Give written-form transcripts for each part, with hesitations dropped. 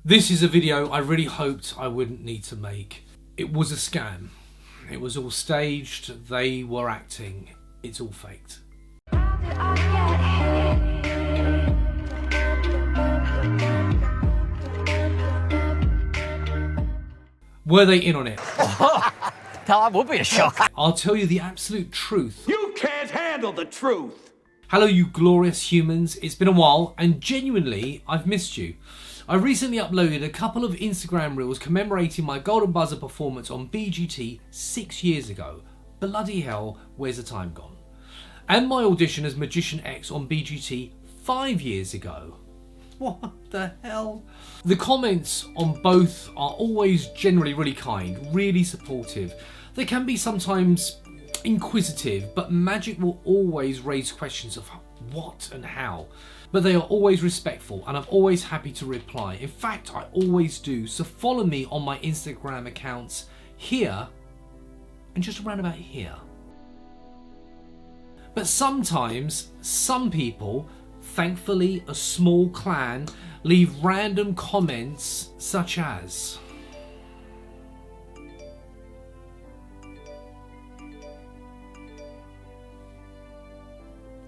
This is a video I really hoped I wouldn't need to make. It was a scam. It was all staged, they were acting, it's all faked. Were they in on it? That would be a shock. I'll tell you the absolute truth. You can't handle the truth! Hello you glorious humans, it's been a while and genuinely I've missed you. I recently uploaded a couple of Instagram reels commemorating my Golden Buzzer performance on BGT 6 years ago. Bloody hell, where's the time gone? And my audition as Magician X on BGT 5 years ago. What the hell? The comments on both are always generally really kind, really supportive. They can be sometimes inquisitive, but magic will always raise questions of what and how. But they are always respectful and I'm always happy to reply. In fact, I always do. So follow me on my Instagram accounts here and just around about here. But sometimes, some people, thankfully a small clan, leave random comments such as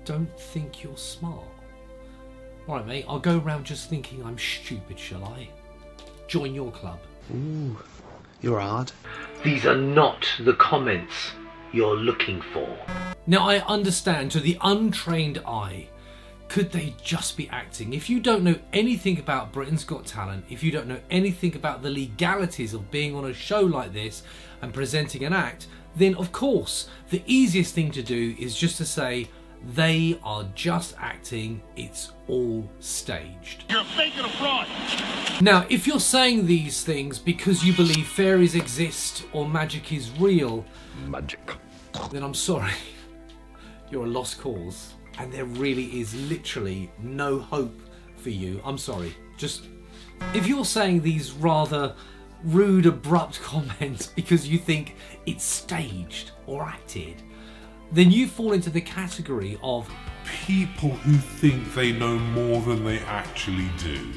"Don't think you're smart." Alright mate, I'll go around just thinking I'm stupid, shall I? Join your club. Ooh, you're hard. These are not the comments you're looking for. Now I understand, to the untrained eye, could they just be acting? If you don't know anything about Britain's Got Talent, if you don't know anything about the legalities of being on a show like this and presenting an act, then of course the easiest thing to do is just to say they are just acting, it's all staged. You're faking a fraud! Now, if you're saying these things because you believe fairies exist or magic is real, then I'm sorry, you're a lost cause. And there really is literally no hope for you. I'm sorry. Just, if you're saying these rather rude, abrupt comments because you think it's staged or acted, then you fall into the category of people who think they know more than they actually do.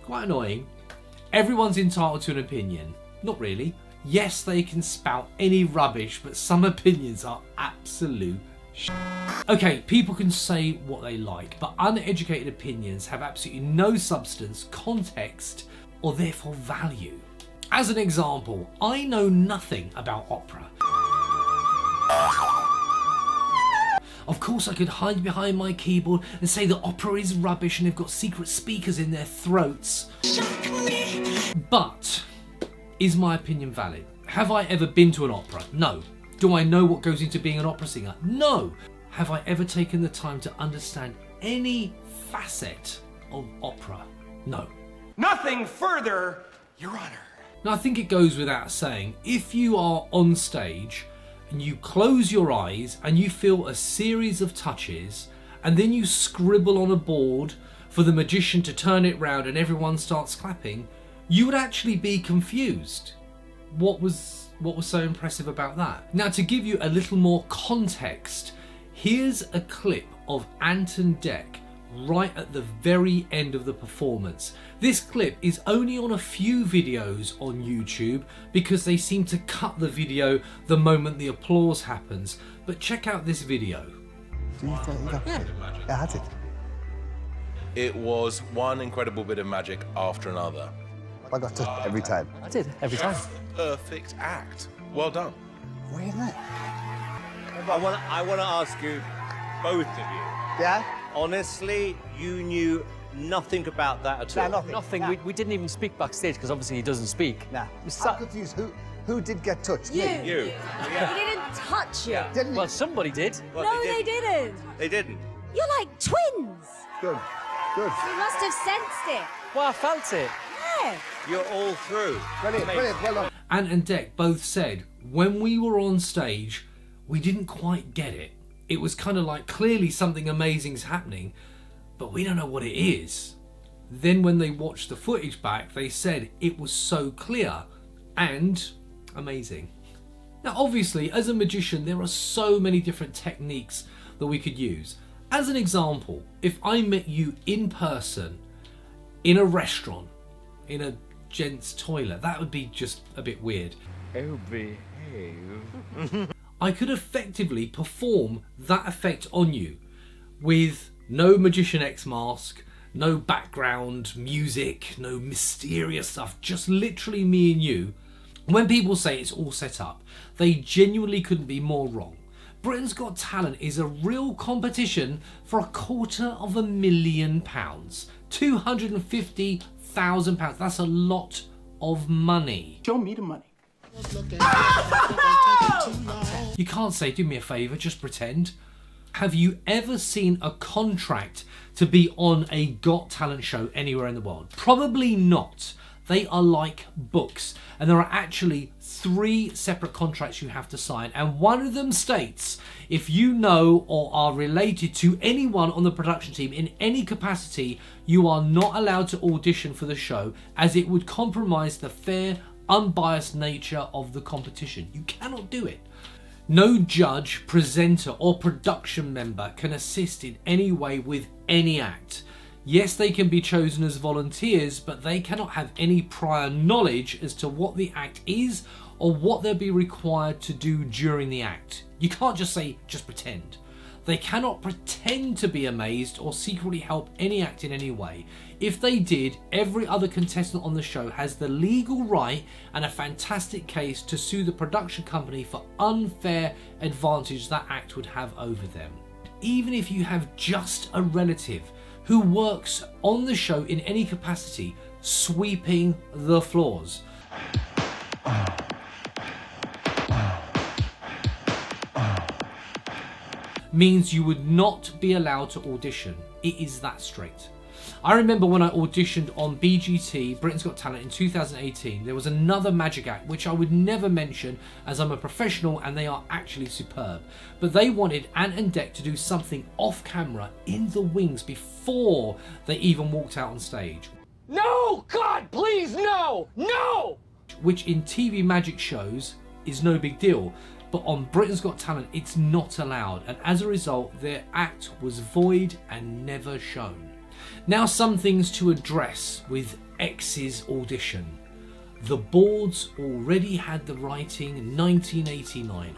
Quite annoying. Everyone's entitled to an opinion. Not really. Yes, they can spout any rubbish, but some opinions are absolute shit. Okay, people can say what they like, but uneducated opinions have absolutely no substance, context, or therefore value. As an example, I know nothing about opera. Of course I could hide behind my keyboard and say that opera is rubbish and they've got secret speakers in their throats. But is my opinion valid? Have I ever been to an opera? No. Do I know what goes into being an opera singer? No. Have I ever taken the time to understand any facet of opera? No. Nothing further, Your Honor. Now I think it goes without saying, if you are on stage and you close your eyes and you feel a series of touches and then you scribble on a board for the magician to turn it round and everyone starts clapping, you would actually be confused. What was so impressive about that? Now, to give you a little more context, here's a clip of Ant Dec right at the very end of the performance. This clip is only on a few videos on YouTube because they seem to cut the video the moment the applause happens. But check out this video. Do you think you got it? I had it. It was one incredible bit of magic after another. I got it every time. I did, every time. Perfect act. Well done. Wait a minute. I want to ask you, both of you. Yeah? Honestly, you knew nothing about that at all. Nah, nothing. Nothing. We didn't even speak backstage because obviously he doesn't speak. Nah. I'm confused. Who did get touched? You. Me. You. He didn't touch you. Yeah. Didn't Well, you? somebody did. Well, No, they didn't. They didn't. You're like twins. Good. Good. You must have sensed it. Well, I felt it. Yeah. You're all through. Brilliant. Brilliant. Well done. Ant and Dec both said when we were on stage, we didn't quite get it. It was kind of like clearly something amazing's happening, but we don't know what it is. Then when they watched the footage back, they said it was so clear and amazing. Now obviously, as a magician, there are so many different techniques that we could use. As an example, if I met you in person in a restaurant in a gent's toilet. That would be just a bit weird. Oh, behave. I could effectively perform that effect on you with no Magician X mask, no background music, no mysterious stuff, just literally me and you. When people say it's all set up, they genuinely couldn't be more wrong. Britain's Got Talent is a real competition for £250,000. £250,000. That's a lot of money. Show me the money. You can't say, do me a favour, just pretend. Have you ever seen a contract to be on a Got Talent show anywhere in the world? Probably not. They are like books, and there are actually 3 separate contracts you have to sign, and one of them states if you know or are related to anyone on the production team in any capacity, you are not allowed to audition for the show, as it would compromise the fair, unbiased nature of the competition. You cannot do it. No judge, presenter or production member can assist in any way with any act. Yes, they can be chosen as volunteers, but they cannot have any prior knowledge as to what the act is or what they'll be required to do during the act. You can't just say, just pretend. They cannot pretend to be amazed or secretly help any act in any way. If they did, every other contestant on the show has the legal right and a fantastic case to sue the production company for unfair advantage that act would have over them. Even if you have just a relative who works on the show in any capacity, sweeping the floors. Means you would not be allowed to audition. It is that straight. I remember when I auditioned on BGT, Britain's Got Talent, in 2018, there was another magic act which I would never mention as I'm a professional and they are actually superb. But they wanted Ant Dec to do something off camera in the wings before they even walked out on stage. No! God, please, no! No! Which in TV magic shows is no big deal. But on Britain's Got Talent, it's not allowed. And as a result, their act was void and never shown. Now some things to address with X's audition. The boards already had the writing 1989 on.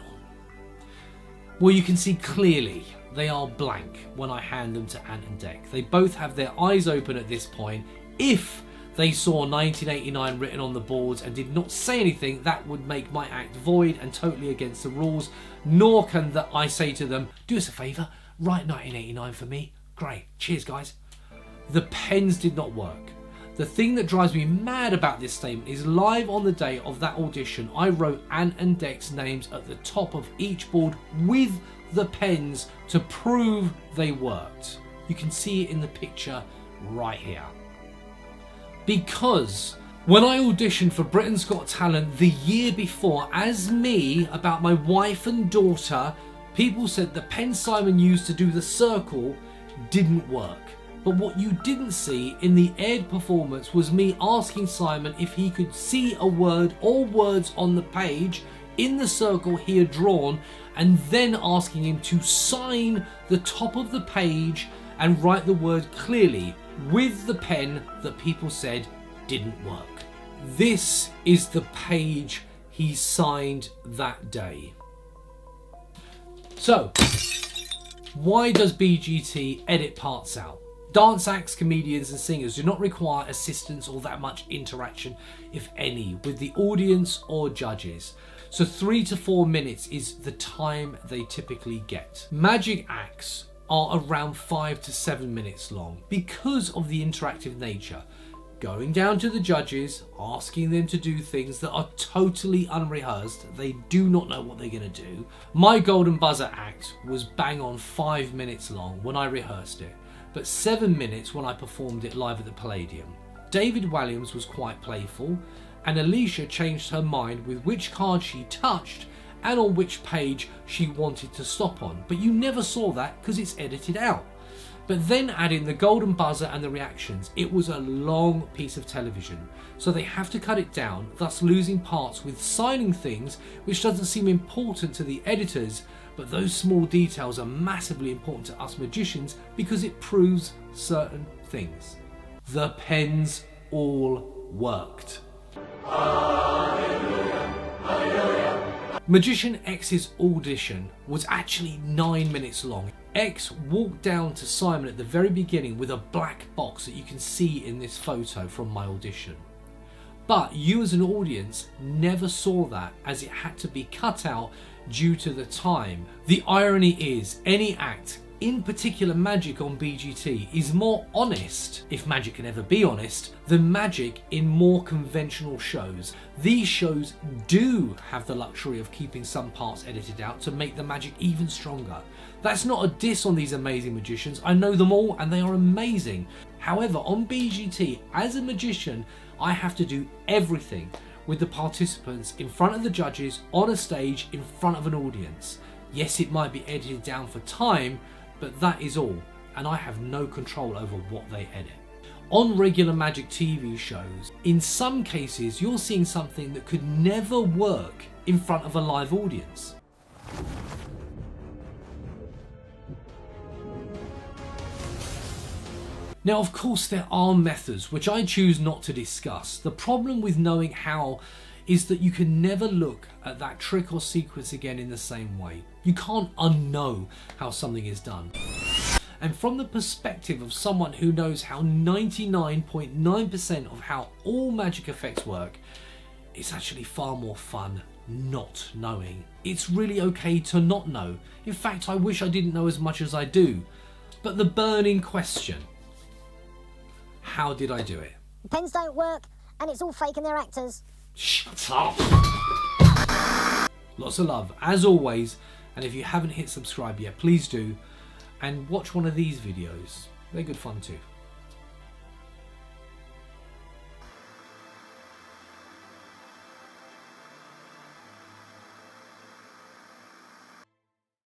Well, you can see clearly they are blank when I hand them to Ant and Dec. They both have their eyes open at this point. If they saw 1989 written on the boards and did not say anything, that would make my act void and totally against the rules. Nor can I say to them, do us a favour, write 1989 for me. Great, cheers guys. The pens did not work. The thing that drives me mad about this statement is live on the day of that audition, I wrote Ant and Dec's names at the top of each board with the pens to prove they worked. You can see it in the picture right here. Because when I auditioned for Britain's Got Talent the year before as me about my wife and daughter, people said the pen Simon used to do the circle didn't work. But what you didn't see in the aired performance was me asking Simon if he could see a word or words on the page in the circle he had drawn, and then asking him to sign the top of the page and write the word clearly with the pen that people said didn't work. This is the page he signed that day. So, why does BGT edit parts out? Dance acts, comedians and singers do not require assistance or that much interaction, if any, with the audience or judges. So 3 to 4 minutes is the time they typically get. Magic acts are around 5 to 7 minutes long because of the interactive nature. Going down to the judges, asking them to do things that are totally unrehearsed, they do not know what they're going to do. My Golden Buzzer act was bang on 5 minutes long when I rehearsed it, but 7 minutes when I performed it live at the Palladium. David Walliams was quite playful, and Alicia changed her mind with which card she touched and on which page she wanted to stop on, but you never saw that because it's edited out. But then add in the Golden Buzzer and the reactions, it was a long piece of television, so they have to cut it down, thus losing parts with signing things which doesn't seem important to the editors, but those small details are massively important to us magicians because it proves certain things. The pens all worked. Magician X's audition was actually 9 minutes long. X walked down to Simon at the very beginning with a black box that you can see in this photo from my audition. But you as an audience never saw that, as it had to be cut out due to the time. The irony is, any act, in particular magic on BGT, is more honest, if magic can ever be honest, than magic in more conventional shows. These shows do have the luxury of keeping some parts edited out to make the magic even stronger. That's not a diss on these amazing magicians, I know them all and they are amazing. However, on BGT, as a magician, I have to do everything with the participants in front of the judges, on a stage, in front of an audience. Yes, it might be edited down for time, but that is all, and I have no control over what they edit. On regular magic TV shows, in some cases you're seeing something that could never work in front of a live audience. Now, of course, there are methods which I choose not to discuss. The problem with knowing how is that you can never look at that trick or sequence again in the same way. You can't unknow how something is done. And from the perspective of someone who knows how 99.9% of how all magic effects work, it's actually far more fun not knowing. It's really okay to not know. In fact, I wish I didn't know as much as I do. But the burning question: how did I do it? Pens don't work, and it's all fake and they're actors. Shut up! Lots of love, as always, and if you haven't hit subscribe yet, please do, and watch one of these videos. They're good fun too.